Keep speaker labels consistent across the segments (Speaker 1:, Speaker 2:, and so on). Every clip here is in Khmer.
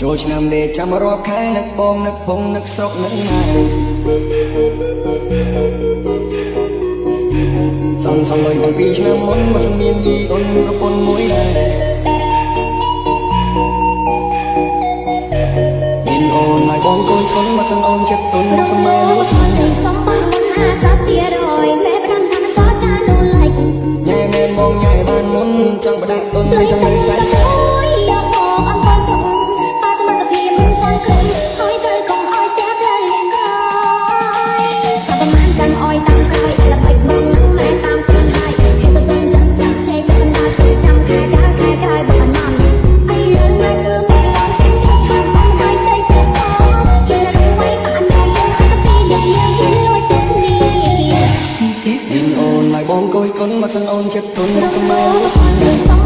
Speaker 1: ចូលឆ្នាំនេះចាំរាប់ខែនឹកបងនឹកភងនឹកស្រុកនឹកម៉ែសំលុយតាំងពីឆ្នាំមុនមកសំនៀងយីអូនមានប្រពន្ធមួយដែរមានអូនហើយបងកូនស្រុកមកសិនអូនចិត្តទុនសម័យលួចសំបានមុន50%មេប្រាំថាមិនតចានូលៃញ៉ែមែនបងញ៉ែបានមុនចង់បដាក់ទុនហើយចង់លើសាច់បងកូនកូនមកសិនអូនចិត្តទុនសម័យលួច50%មេប្រាំ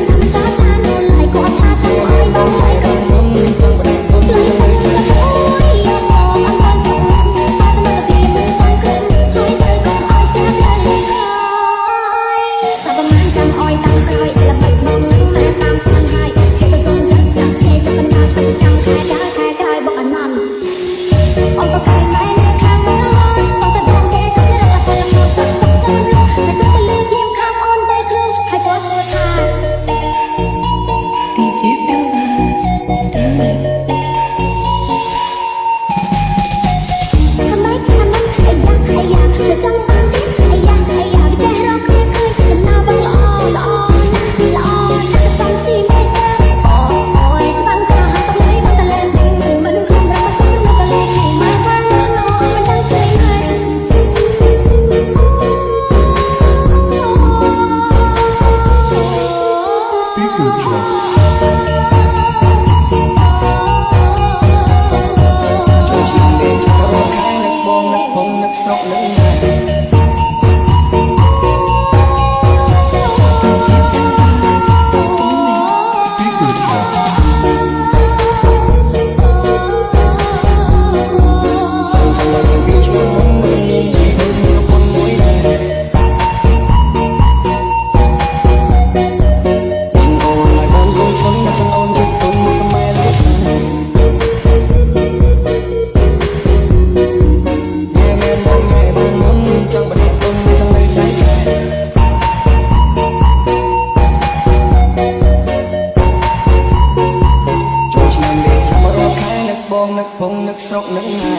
Speaker 1: ថាមិនតចានូលៃគាត់ថាធ្វើឲ្យបងហើយកូនមុនចង់បដាក់ទុនហើយចង់លើសាច់បងនឹកភងនឹកស្រុកនឹកម៉ែ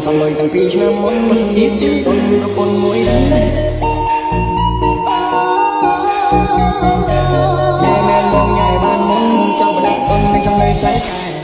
Speaker 1: សំលុយតាំងពីឆ្នាំមុនមកសំនៀងយីអូនមានប្រពន្ធមួយដែរញ៉ែមែនបងញ៉ែបានមុនចង់បដាក់ទុនហើយចង់លើសាច់ខែ